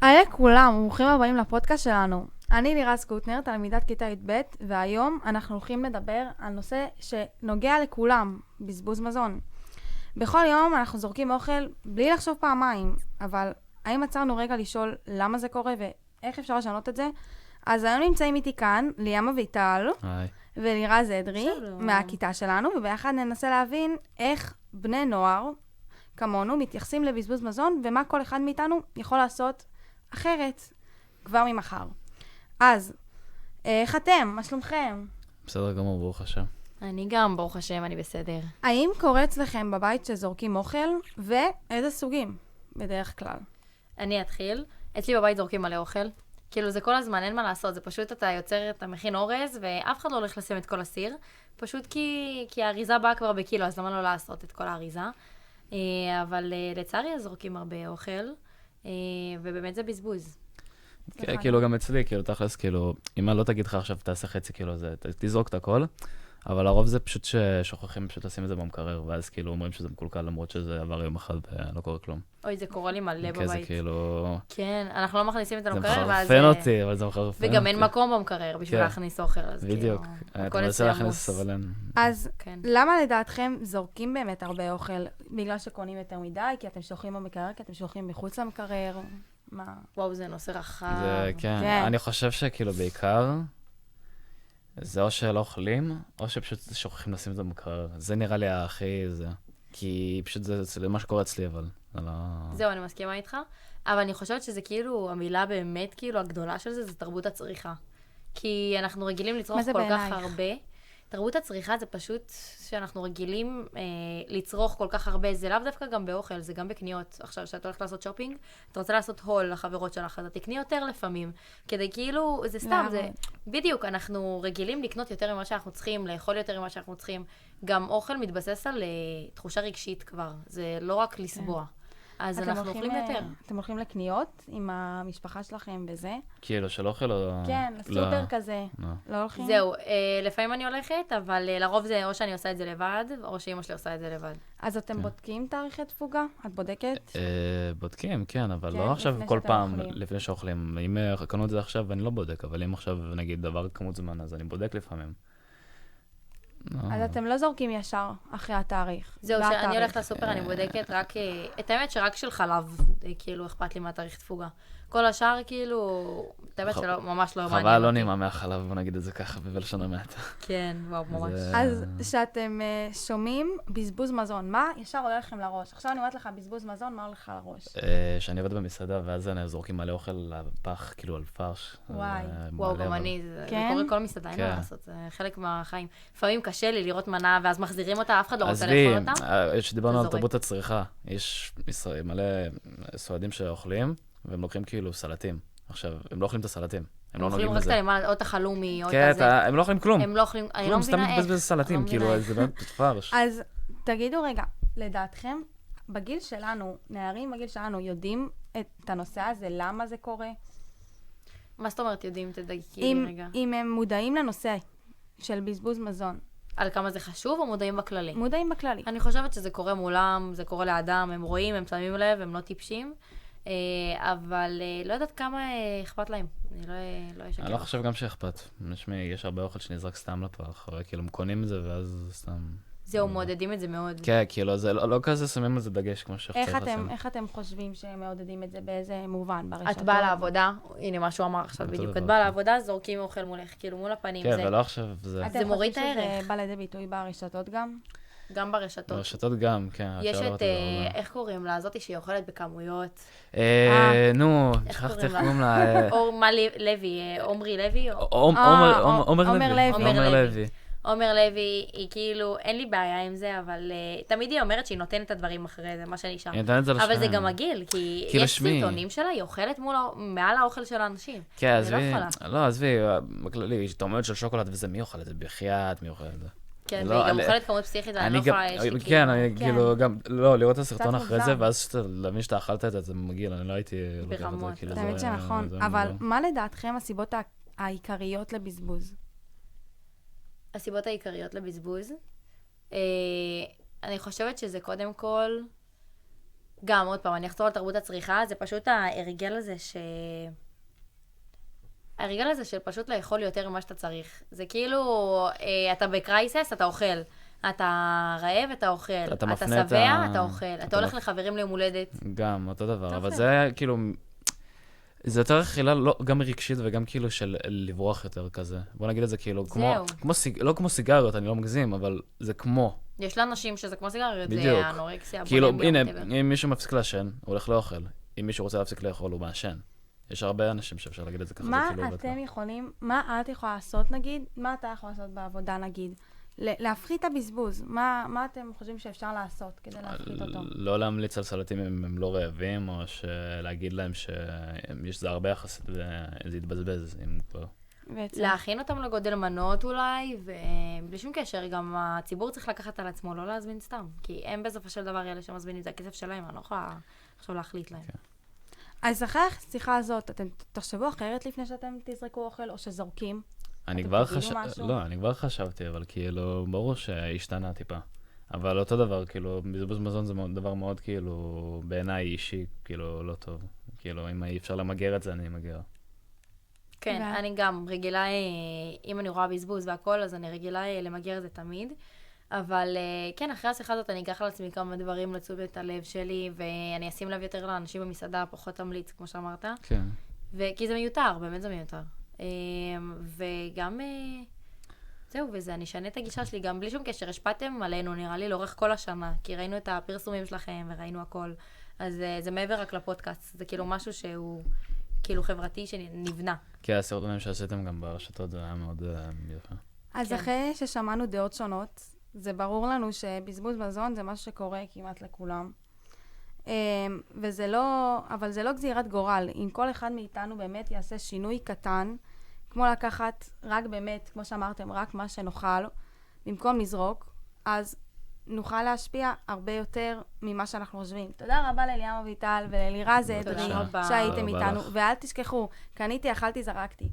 היי לכולם, ברוכים הבאים לפודקאסט שלנו. אני לירז קוטנר, תלמידת כיתה י"ב, והיום אנחנו הולכים לדבר על נושא שנוגע לכולם, בזבוז מזון. בכל יום אנחנו זורקים אוכל בלי לחשוב פעמיים, אבל האם עצרנו רגע לשאול למה זה קורה ואיך אפשר לשנות את זה? אז היום נמצאים איתי כאן ליאם אביטל היי. ולירז אדרי שלום. מהכיתה שלנו, וביחד ננסה להבין איך בני נוער כמונו מתייחסים לבזבוז מזון ומה כל אחד מאיתנו יכול לעשות אחרת כבר ממחר. אז, איך אתם? מה שלומכם? בסדר גמור, ברוך השם. אני גם, ברוך השם, אני בסדר. האם קורה אצלכם בבית שזורקים אוכל, ואיזה סוגים בדרך כלל? אני אתחיל. אצלי בבית זורקים מלא אוכל. כאילו זה כל הזמן, אין מה לעשות. זה פשוט אתה יוצר, אתה מכין אורז, ואף אחד לא הולך לשים את כל הסיר. פשוט כי האריזה באה כבר בקילו, אז למה לא לעשות את כל האריזה? אבל לצערי זורקים הרבה אוכל, ובאמת זה בזבוז. כן, כאילו גם אצלי, כאילו תכלס, כאילו, אם אני לא תגיד לך עכשיו תעשה חצי קילו, זה תזרוק את הכל, אבל הרוב זה פשוט ששוכחים פשוט לשים את זה במקרר, ואז כאילו אומרים שזה מקולקל, למרות שזה עבר יום אחד ולא קורה כלום. אוי, זה קורה לי מלא כן, זה בבית. כאילו... כן, אנחנו לא מכניסים את זה המקרר, ואז... מחרפן אותי, אבל זה מחרפן אותי. וגם אין מקום במקרר בשביל כן. להכניס אוכל, אז בדיוק. כאילו, אתה הכל מנסה אצלי להכניס, עמוס. אבל אין. אז כן. למה לדעתכם זורקים באמת הרבה אוכל? בגלל שקונים יותר מדי? כי אתם שולחים במקרר? כי אתם שולחים מחוץ למקרר? מה? וואו, זה נושא רחב. זה, כן. כן. אני חושב שכאילו בעיקר, זה או שלא אוכלים, או שפשוט שוכחים לשים את זה במקרר. זה נראה לי הכי זה. כי פשוט זה מה שקורה אצלי, אבל זה לא... זהו, אני מסכימה איתך, אבל אני חושבת שזה כאילו, המילה באמת כאילו הגדולה של זה, זה תרבות הצריכה. כי אנחנו רגילים לצרוך מה זה כל כך בעינייך? הרבה. תרבות הצריכה זה פשוט שאנחנו רגילים לצרוך כל כך הרבה, זה לאו דווקא גם באוכל, זה גם בקניות. עכשיו, כשאת הולכת לעשות שופינג, אתה רוצה לעשות הול לחברות שלך, אז את תקני יותר לפעמים. כדי כאילו, זה סתם, זה... בדיוק, אנחנו רגילים לקנות יותר ממה שאנחנו צריכים, לאכול יותר ממה שאנחנו צריכים. גם אוכל מתבסס על תחושה רגשית כבר, זה לא רק לסבוע. אז אתם אנחנו הולכים אוכלים יותר. אתם הולכים לקניות עם המשפחה שלכם וזה? כאילו, של אוכל או... כן, לסופר כזה. לא. לא הולכים? זהו, לפעמים אני הולכת, אבל לרוב זה או שאני עושה את זה לבד, או שאמא שלי עושה את זה לבד. אז אתם בודקים תאריכי תפוגה? את בודקת? בודקים, כן, אבל כן, לא עכשיו לפני כל שאתם פעם, אוכלים. לפני שאוכלים. אם קנו את זה עכשיו, אני לא בודק, אבל אם עכשיו, נגיד, עבר כמות זמן, אז אני בודק לפעמים. אז אתם לא זורקים ישר אחרי התאריך. זהו, מה כשאני התאריך? הולכת לסופר, אני בודקת רק... את האמת שרק של חלב, כאילו, אכפת לי מהתאריך תפוגה. כל השאר, כאילו... את האמת שלא, ממש לא מעניין חבל לא אותי. נעימה מהחלב, בוא נגיד את זה ככה, בלשון המעטה. כן, וואו, ממש. אז כשאתם שומעים בזבוז מזון, מה ישר עולה לכם לראש? עכשיו אני אומרת לך בזבוז מזון, מה הולך לך לראש? שאני עובד במסעדה, ואז זורקים מלא אוכל לפח, כאילו על פרש. וואי. וואו, גם אני, זה כן? קורה כל מסעדה, אין כן. מה לעשות, זה חלק מהחיים. לפעמים קשה לי לראות מנה, ואז מחזירים אותה, אף אחד לא רוצה עזבי, לאכול אותה. שדיברנו על זורק. תרבות הצריכה, יש מלא סועדים שאוכלים, והם לוקחים כאילו סלטים. עכשיו, הם לא אוכלים את הסלטים, הם לא נוגעים אוכלים רק את בזה. הלימה, או את החלומי, או כן, את הזה. הם לא אוכלים כלום. הם לא אוכלים, אני לא כלום, סתם מבינה איך. מתבזבז סלטים, לא כאילו, מבינה זה באמת פרש. אז תגידו רגע, לדעתכם, בגיל שלנו, נערים בגיל שלנו, יודעים את הנושא הזה, למה זה קורה? מה זאת אומרת יודעים, תדגידי לי רגע. אם הם מודעים לנושא של בזבוז מזון, על כמה זה חשוב או מודעים בכללי? מודעים בכללי. אני חושבת שזה קורה מולם, זה קורה לאדם, הם רואים, הם שמים לב, הם לא טיפשים, אבל לא יודעת כמה אכפת להם. אני לא אשקר. אני לא חושב גם שאכפת. יש הרבה אוכל שנזרק סתם לפח, אבל כאילו הם קונים את זה ואז סתם... זהו, מעודדים את זה מאוד. כן, כאילו, זה לא כזה שמים על זה דגש כמו שצריך לשים. איך אתם חושבים שהם מעודדים את זה? באיזה מובן? ברשתות? את באה לעבודה, הנה מה שהוא אמר עכשיו אותו בדיוק, דבר, את באה כן. לעבודה, זורקים אוכל מולך, כאילו מול הפנים. כן, זה ולא עכשיו זה... אתם זה מוריד את חושבים הערך. שזה בא לידי ביטוי ברשתות גם? גם ברשתות. ברשתות גם, כן. יש אפשר את, לראות את זה הרבה. איך קוראים לה? זאתי שהיא אוכלת בכמויות. נו, איך שכחתי קוראים איך לה? קוראים לה. אורמה לוי, עומרי לוי? עומר עומר לוי. לוי. עומר לוי. עומר לוי, היא כאילו, אין לי בעיה עם זה, אבל תמיד היא אומרת שהיא נותנת את הדברים אחרי זה, מה שנשאר. היא נותנת את זה לשכם. אבל זה גם מגעיל, כי כאילו, יש שמי. סרטונים שלה, היא אוכלת מעל האוכל של האנשים. כן, אני לא עזבי. יכולה. לא, עזבי, בכללי, יש תאומיות של שוקולד וזה, מי אוכל את זה? בחייאת, מי אוכל את זה? כן, לא, והיא גם אני- אוכלת כמות פסיכית, ואני אני לא גם, יכולה, יש לי כן, כאילו... אני כאילו גם, לא, לראות את הסרטון קצת אחרי זה, מוגזם. ואז להבין שאתה אכלת את זה, זה מגעיל, אני לא הייתי לוקח את זה, ברמות. כאילו, האמת זה- שנכון, זה אבל לא. מה לדעתכם הסיבות העיקריות לבזבוז? הסיבות העיקריות לבזבוז, אני חושבת שזה קודם כל גם, עוד פעם, אני אחזור על תרבות הצריכה, זה פשוט ההרגל הזה ההרגל הזה של פשוט לאכול יותר ממה שאתה צריך. זה כאילו, אתה בקרייסס, אתה אוכל. אתה רעב, אתה אוכל. אתה אתה שבע, אתה אוכל. אתה הולך לחברים ליום הולדת. גם, אותו דבר. אבל זה היה כאילו... זה יותר אכילה, גם רגשית וגם כאילו של לברוח יותר כזה. בוא נגיד את זה כאילו, לא כמו סיגריות, אני לא מגזים, אבל זה כמו. יש לאנשים שזה כמו סיגריות, בדיוק. זה אנורקסיה. כאילו, הנה, אם מישהו מפסיק לעשן, הוא הולך לאוכל. אם מישהו רוצה להפסיק לאכול, הוא מעשן. יש הרבה אנשים שאפשר להגיד את זה ככה. מה אתם יכולים, מה את יכולה לעשות נגיד, מה אתה יכול לעשות בעבודה נגיד? להפחית את הבזבוז, מה אתם חושבים שאפשר לעשות כדי להפחית אותו? לא להמליץ על סלטים אם הם לא רעבים, או להגיד להם שזה הרבה יחסית וזה יתבזבז, אם כבר. להכין אותם לגודל מנות אולי, ובלי שום קשר, גם הציבור צריך לקחת על עצמו, לא להזמין סתם. כי הם בסופו של דבר אלה שמזמינים, זה הכסף שלהם, אני לא יכולה עכשיו להחליט להם. אז אחרי השיחה הזאת, אתם תחשבו אחרת לפני שאתם תזרקו אוכל, או שזורקים? אני כבר חשבתי, אבל כאילו, ברור שהשתנה טיפה. אבל אותו דבר, כאילו, בזבוז מזון זה דבר מאוד, כאילו, בעיניי אישי, כאילו, לא טוב. כאילו, אם אי אפשר למגר את זה, אני אמגר. כן, אני גם רגילה, אם אני רואה בזבוז והכל, אז אני רגילה למגר את זה תמיד. אבל כן, אחרי השיחה הזאת אני אקח על עצמי כמה דברים לתשומת הלב שלי, ואני אשים לב יותר לאנשים במסעדה, פחות תמליץ, כמו שאמרת. כן. כי זה מיותר, באמת זה מיותר. וגם, זהו, וזה, אני אשנה את הגישה שלי, גם בלי שום קשר, השפעתם עלינו, נראה לי, לאורך כל השנה, כי ראינו את הפרסומים שלכם וראינו הכל. אז זה מעבר רק לפודקאסט, זה כאילו משהו שהוא כאילו חברתי שנבנה. כי הסרטונים שעשיתם גם ברשתות, זה היה מאוד יפה. אז אחרי ששמענו דעות שונות, זה ברור לנו שבזבוז מזון זה משהו שקורה כמעט לכולם. אבל זה לא גזירת גורל. אם כל אחד מאיתנו באמת יעשה שינוי קטן, כמו לקחת רק באמת, כמו שאמרתם, רק מה שנאכל, במקום לזרוק, אז נוכל להשפיע הרבה יותר ממה שאנחנו חושבים. תודה רבה לאליאם אביטל ולאלירז אדרי שהייתם איתנו. ואל תשכחו, קניתי, אכלתי, זרקתי.